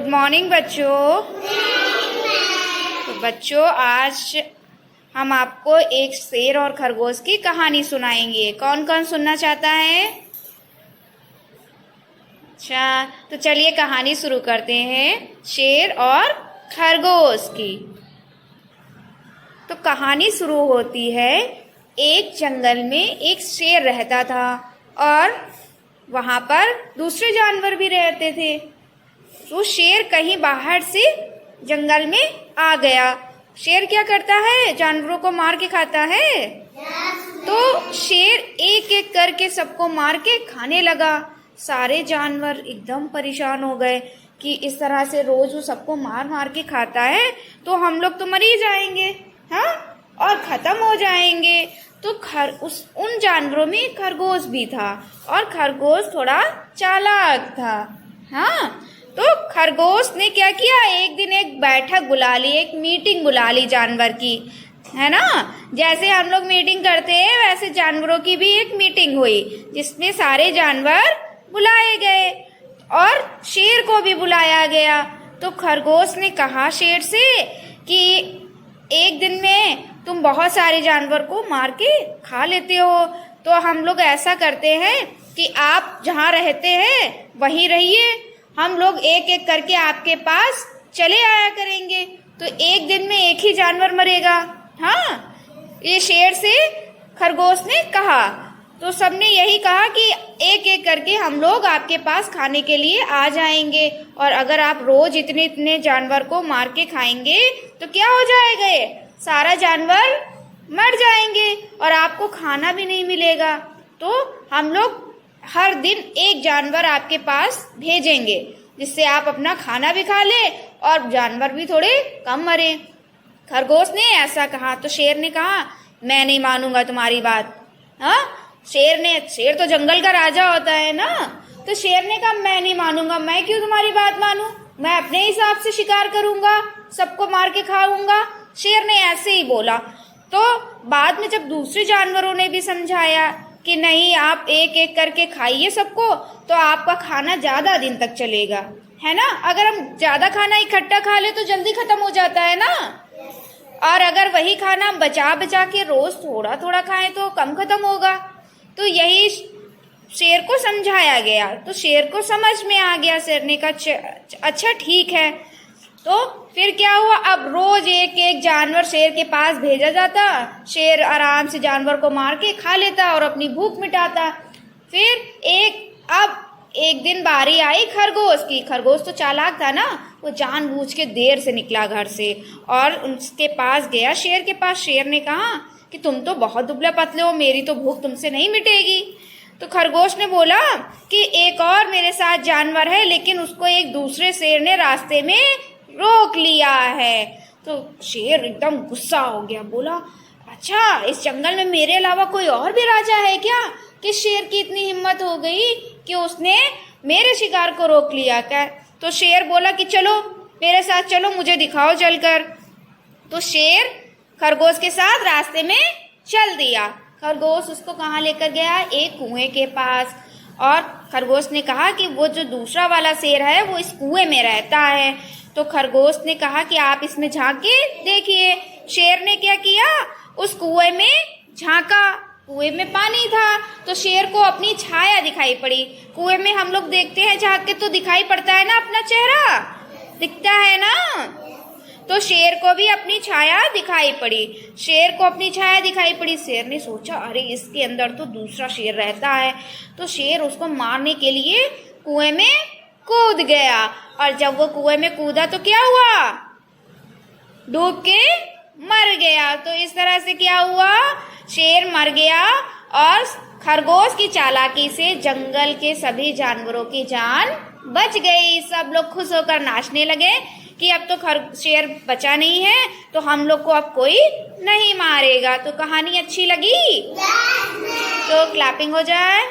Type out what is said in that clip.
Good morning बच्चों। तो बच्चों आज हम आपको एक शेर और खरगोश की कहानी सुनाएंगे। कौन कौन सुनना चाहता है? अच्छा, तो चलिए कहानी शुरू करते हैं शेर और खरगोश की। तो कहानी शुरू होती है, एक जंगल में एक शेर रहता था और वहाँ पर दूसरे जानवर भी रहते थे। तो शेर कहीं बाहर से जंगल में आ गया। शेर क्या करता है? जानवरों को मार के खाता है। तो शेर एक एक करके सबको मार के खाने लगा। सारे जानवर एकदम परेशान हो गए कि इस तरह से रोज वो सबको मार मार के खाता है तो हम लोग तो मर ही जाएंगे, हाँ, और खत्म हो जाएंगे। तो उन जानवरों में खरगोश भी था और खरगोश थोड़ा चालाक था। हाँ, तो खरगोश ने क्या किया, एक दिन एक बैठक बुला ली, एक मीटिंग बुला ली जानवर की, है ना। जैसे हम लोग मीटिंग करते हैं वैसे जानवरों की भी एक मीटिंग हुई जिसमें सारे जानवर बुलाए गए और शेर को भी बुलाया गया। तो खरगोश ने कहा शेर से कि एक दिन में तुम बहुत सारे जानवर को मार के खा लेते हो, तो हम लोग ऐसा करते हैं कि आप जहाँ रहते हैं वहीं रहिए, हम लोग एक एक करके आपके पास चले आया करेंगे। तो एक दिन में एक ही जानवर मरेगा। हाँ, ये शेर से खरगोश ने कहा। तो सबने यही कहा कि एक एक करके हम लोग आपके पास खाने के लिए आ जाएंगे, और अगर आप रोज इतने इतने जानवर को मार के खाएंगे तो क्या हो जाएगा, सारा जानवर मर जाएंगे और आपको खाना भी नहीं मिलेगा। तो हम लोग हर दिन एक जानवर आपके पास भेजेंगे जिससे आप अपना खाना भी खा ले और जानवर भी थोड़े कम मरे। खरगोश ने ऐसा कहा तो शेर ने कहा मैं नहीं मानूंगा तुम्हारी बात। हाँ, शेर तो जंगल का राजा होता है ना। तो शेर ने कहा मैं नहीं मानूंगा, मैं क्यों तुम्हारी बात मानूं, मैं अपने हिसाब से शिकार करूंगा, सबको मार के खाऊंगा। शेर ने ऐसे ही बोला। तो बाद में जब दूसरे जानवरों ने भी समझाया कि नहीं, आप एक एक करके खाइए सबको, तो आपका खाना ज्यादा दिन तक चलेगा, है ना। अगर हम ज्यादा खाना इकट्ठा खा ले तो जल्दी खत्म हो जाता है ना, और अगर वही खाना बचा बचा के रोज थोड़ा थोड़ा खाएं तो कम खत्म होगा। तो यही शेर को समझाया गया। तो शेर को समझ में आ गया। शेर ने कहा अच्छा ठीक है। तो फिर क्या हुआ, अब रोज एक एक जानवर शेर के पास भेजा जाता। शेर आराम से जानवर को मार के खा लेता और अपनी भूख मिटाता। फिर एक दिन बारी आई खरगोश की। खरगोश तो चालाक था ना, वो जानबूझ के देर से निकला घर से और उसके पास गया, शेर के पास। शेर ने कहा कि तुम तो बहुत दुबले पतले हो, मेरी तो भूख तुमसे नहीं मिटेगी। तो खरगोश ने बोला कि एक और मेरे साथ जानवर है, लेकिन उसको एक दूसरे शेर ने रास्ते में रोक लिया है। तो शेर एकदम गुस्सा हो गया, बोला अच्छा, इस जंगल में मेरे अलावा कोई और भी राजा है क्या, कि शेर की इतनी हिम्मत हो गई कि उसने मेरे शिकार को रोक लिया क्या। तो शेर बोला कि चलो मेरे साथ चलो, मुझे दिखाओ चलकर। तो शेर खरगोश के साथ रास्ते में चल दिया। खरगोश उसको कहाँ लेकर गया, एक कुएं के पास। और खरगोश ने कहा कि वो जो दूसरा वाला शेर है वो इस कुएं में रहता है। तो खरगोश ने कहा कि आप इसमें झांक के देखिए। शेर ने क्या किया, उस कुएं में झांका। कुएं में पानी था तो शेर को अपनी छाया दिखाई पड़ी। कुएं में हम लोग देखते हैं झांक के तो दिखाई पड़ता है ना, अपना चेहरा दिखता है ना। तो शेर को भी अपनी छाया दिखाई पड़ी। शेर को अपनी छाया दिखाई पड़ी। शेर ने सोचा अरे इसके अंदर तो दूसरा शेर रहता है। तो शेर उसको मारने के लिए कुएं में कूद गया, और जब वो कुएं में कूदा तो क्या हुआ, डूब के मर गया। तो इस तरह से क्या हुआ, शेर मर गया और खरगोश की चालाकी से जंगल के सभी जानवरों की जान बच गई। सब लोग खुश होकर नाचने लगे कि अब तो शेर बचा नहीं है, तो हम लोग को अब कोई नहीं मारेगा। तो कहानी अच्छी लगी तो क्लैपिंग हो जाए।